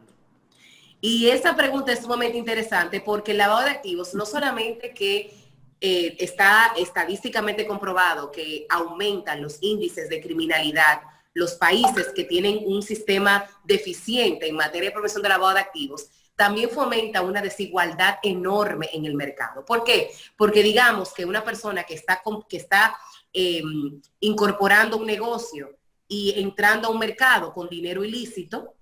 Y esa pregunta es sumamente interesante porque el lavado de activos no solamente que está estadísticamente comprobado que aumentan los índices de criminalidad, los países que tienen un sistema deficiente en materia de prevención de lavado de activos, también fomenta una desigualdad enorme en el mercado. ¿Por qué? Porque digamos que una persona que está incorporando un negocio y entrando a un mercado con dinero ilícito,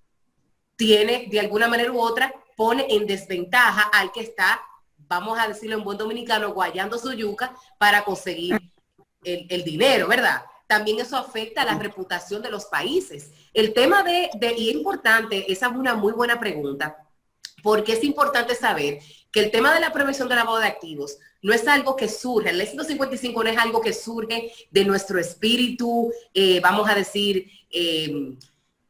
tiene de alguna manera u otra, pone en desventaja al que está vamos a decirlo en buen dominicano, guayando su yuca para conseguir el dinero, ¿verdad? También eso afecta a la reputación de los países. El tema y es importante, esa es una muy buena pregunta, porque es importante saber que el tema de la prevención del lavado de activos no es algo que surge, el ley 155 no es algo que surge de nuestro espíritu, vamos a decir,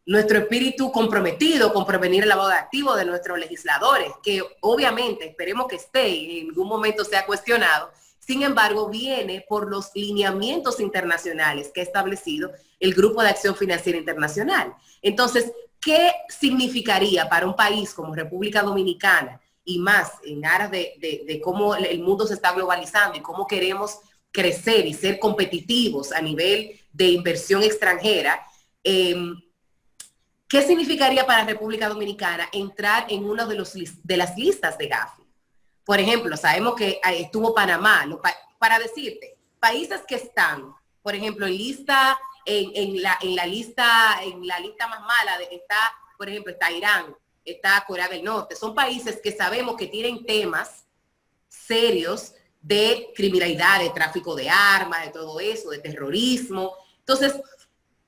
nuestro espíritu comprometido con prevenir el lavado de activos de nuestros legisladores, que obviamente esperemos que esté y en algún momento sea cuestionado. Sin embargo, viene por los lineamientos internacionales que ha establecido el Grupo de Acción Financiera Internacional. Entonces, ¿qué significaría para un país como República Dominicana y más en aras de cómo el mundo se está globalizando y cómo queremos crecer y ser competitivos a nivel de inversión extranjera? ¿Qué significaría para República Dominicana entrar en una de las listas de Gafi? Por ejemplo, sabemos que estuvo Panamá, para decirte, países que están, por ejemplo, en la lista más mala, está, por ejemplo, está Irán, está Corea del Norte, son países que sabemos que tienen temas serios de criminalidad, de tráfico de armas, de todo eso, de terrorismo. Entonces,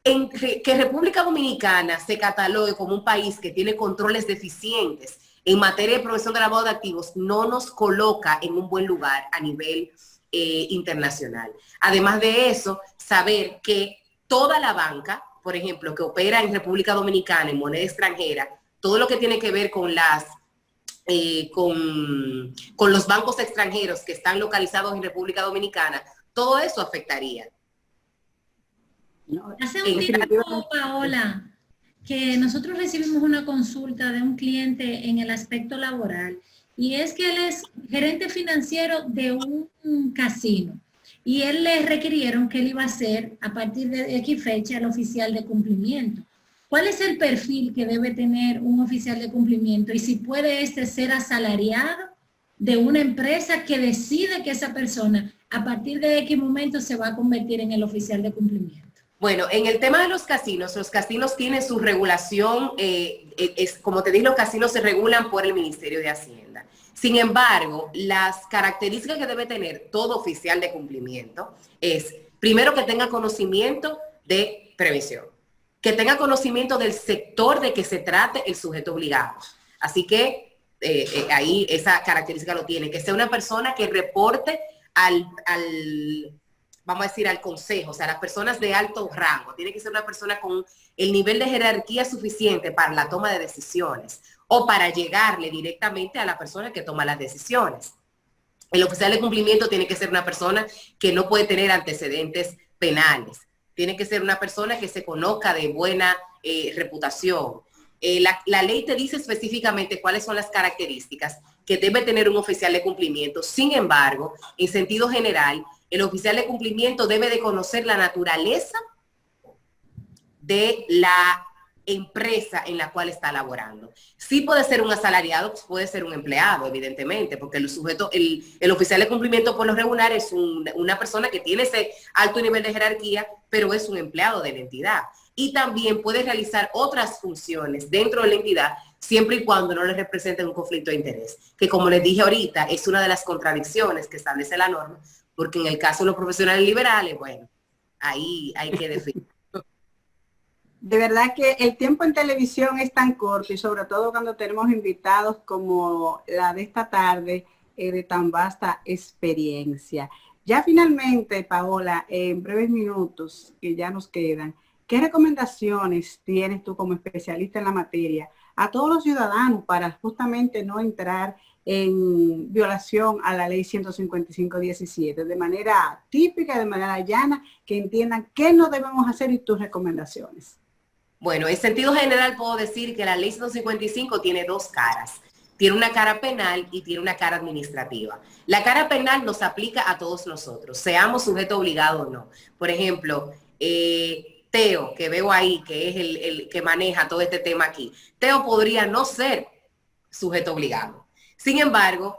que República Dominicana se catalogue como un país que tiene controles deficientes en materia de prevención de lavado de activos no nos coloca en un buen lugar a nivel internacional. Además de eso, saber que toda la banca, por ejemplo, que opera en República Dominicana en moneda extranjera, todo lo que tiene que ver con con los bancos extranjeros que están localizados en República Dominicana, todo eso afectaría. Hace un tiempo, Paola, que nosotros recibimos una consulta de un cliente en el aspecto laboral, y es que él es gerente financiero de un casino, y él le requirieron que él iba a ser, a partir de X fecha, el oficial de cumplimiento. ¿Cuál es el perfil que debe tener un oficial de cumplimiento? Y si puede ser asalariado de una empresa que decide que esa persona, a partir de X momento, se va a convertir en el oficial de cumplimiento. Bueno, en el tema de los casinos tienen su regulación, como te dije, los casinos se regulan por el Ministerio de Hacienda. Sin embargo, las características que debe tener todo oficial de cumplimiento es, primero, que tenga conocimiento de prevención, que tenga conocimiento del sector de que se trate el sujeto obligado. Así que ahí esa característica lo tiene, que sea una persona que reporte vamos a decir, al consejo, o sea, las personas de alto rango. Tiene que ser una persona con el nivel de jerarquía suficiente para la toma de decisiones o para llegarle directamente a la persona que toma las decisiones. El oficial de cumplimiento tiene que ser una persona que no puede tener antecedentes penales. Tiene que ser una persona que se conozca de buena reputación. La ley te dice específicamente cuáles son las características que debe tener un oficial de cumplimiento. Sin embargo, en sentido general, el oficial de cumplimiento debe de conocer la naturaleza de la empresa en la cual está laborando. Sí puede ser un asalariado, puede ser un empleado, evidentemente, porque el oficial de cumplimiento por lo regular es una persona que tiene ese alto nivel de jerarquía, pero es un empleado de la entidad. Y también puede realizar otras funciones dentro de la entidad, siempre y cuando no le representen un conflicto de interés, que como les dije ahorita, es una de las contradicciones que establece la norma, porque en el caso de los profesionales liberales, bueno, ahí hay que definir. De verdad que el tiempo en televisión es tan corto, y sobre todo cuando tenemos invitados como la de esta tarde, de tan vasta experiencia. Ya finalmente, Paola, en breves minutos que ya nos quedan, ¿qué recomendaciones tienes tú como especialista en la materia a todos los ciudadanos para justamente no entrar en violación a la ley 155-17, de manera típica, de manera llana, que entiendan qué no debemos hacer y tus recomendaciones? Bueno, en sentido general puedo decir que la ley 155 tiene dos caras. Tiene una cara penal y tiene una cara administrativa. La cara penal nos aplica a todos nosotros, seamos sujeto obligado o no. Por ejemplo, Teo, que veo ahí, que es el que maneja todo este tema aquí. Teo podría no ser sujeto obligado. Sin embargo,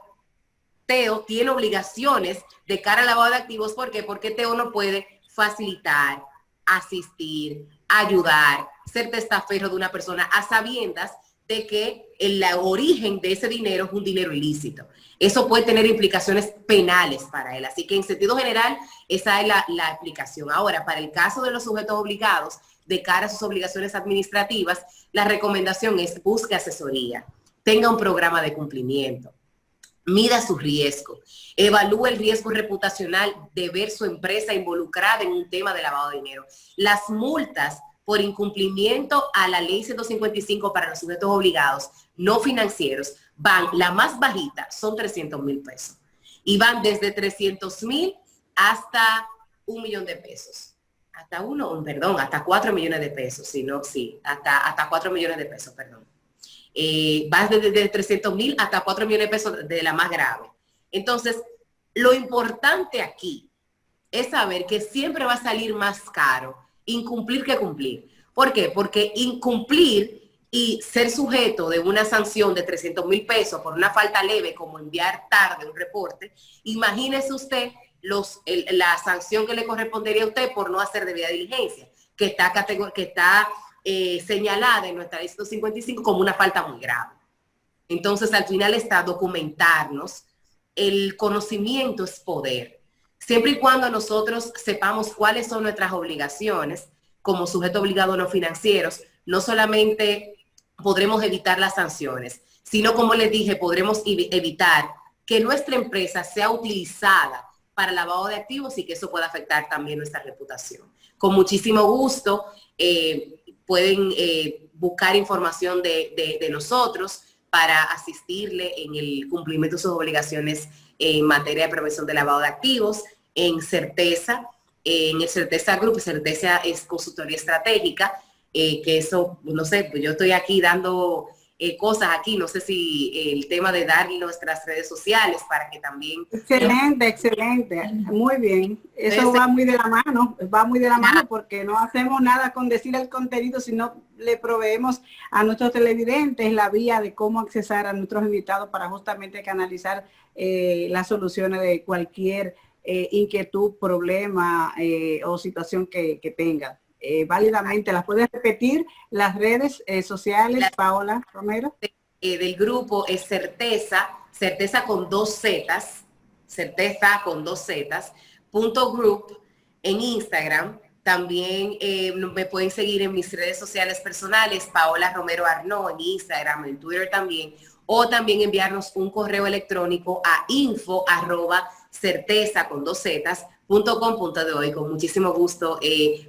Teo tiene obligaciones de cara al lavado de activos. ¿Por qué? Porque Teo no puede facilitar, asistir, ayudar, ser testaferro de una persona a sabiendas de que el origen de ese dinero es un dinero ilícito. Eso puede tener implicaciones penales para él. Así que en sentido general, esa es la explicación. Ahora, para el caso de los sujetos obligados, de cara a sus obligaciones administrativas, la recomendación es busque asesoría, tenga un programa de cumplimiento, mida su riesgo, evalúe el riesgo reputacional de ver su empresa involucrada en un tema de lavado de dinero. Las multas por incumplimiento a la ley 155 para los sujetos obligados no financieros van, la más bajita son 300,000 pesos y van desde 300,000 hasta 1 millón de pesos. Hasta 4 millones de pesos, hasta 4 millones de pesos, perdón. Va desde 300,000 hasta 4 millones de pesos de la más grave. Entonces, lo importante aquí es saber que siempre va a salir más caro incumplir que cumplir. ¿Por qué? Porque incumplir y ser sujeto de una sanción de 300,000 pesos por una falta leve como enviar tarde un reporte, imagínese usted la sanción que le correspondería a usted por no hacer debida diligencia, que está señalada en nuestra ley 155 como una falta muy grave. Entonces, al final está documentarnos. El conocimiento es poder. Siempre y cuando nosotros sepamos cuáles son nuestras obligaciones como sujeto obligado no financieros, no solamente podremos evitar las sanciones, sino, como les dije, podremos evitar que nuestra empresa sea utilizada para lavado de activos y que eso pueda afectar también nuestra reputación. Con muchísimo gusto pueden buscar información de nosotros para asistirle en el cumplimiento de sus obligaciones en materia de prevención de lavado de activos, en Certeza, en el Certeza Group. Certeza es consultoría estratégica, que eso, no sé, pues yo estoy aquí dando cosas aquí, no sé si el tema de dar nuestras redes sociales para que también... Excelente, excelente, muy bien. Eso va muy de la mano, porque no hacemos nada con decir el contenido, sino le proveemos a nuestros televidentes la vía de cómo accesar a nuestros invitados para justamente canalizar las soluciones de cualquier inquietud, problema o situación que tengan. Válidamente. ¿Las puedes repetir? Las redes sociales, Paola Romero. Del grupo es Certeza con 2 Zetas, .group en Instagram. También me pueden seguir en mis redes sociales personales, Paola Romero Arnaud, en Instagram, en Twitter también, o también enviarnos un correo electrónico a info@certeza.com.de. Con muchísimo gusto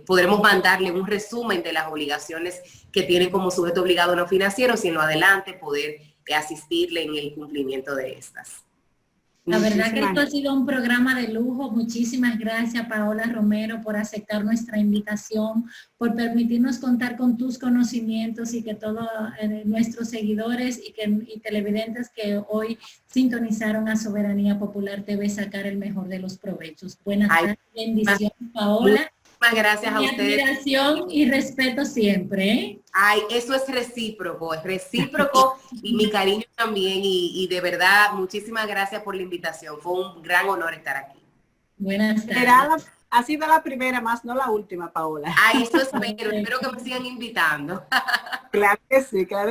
podremos mandarle un resumen de las obligaciones que tienen como sujeto obligado no financiero, y en lo adelante poder asistirle en el cumplimiento de estas. La verdad que esto ha sido un programa de lujo. Muchísimas gracias, Paola Romero, por aceptar nuestra invitación, por permitirnos contar con tus conocimientos y que todos nuestros seguidores y televidentes que hoy sintonizaron a Soberanía Popular TV sacar el mejor de los provechos. Buenas tardes, bendiciones, Paola. Muchas gracias a ustedes. Admiración y respeto siempre, ¿eh? Ay, eso es recíproco y mi cariño también, y de verdad, muchísimas gracias por la invitación. Fue un gran honor estar aquí. Buenas tardes. Ha sido la primera más, no la última, Paola. Ay, eso espero que me sigan invitando. Claro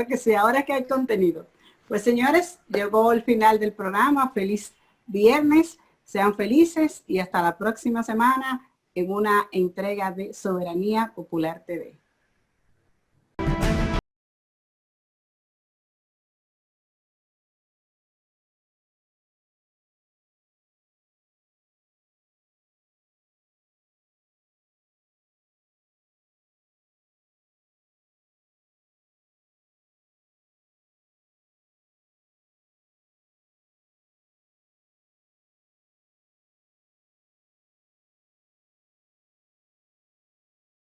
que sí, ahora que hay contenido. Pues señores, llegó el final del programa. Feliz viernes, sean felices y hasta la próxima semana en una entrega de Soberanía Popular TV.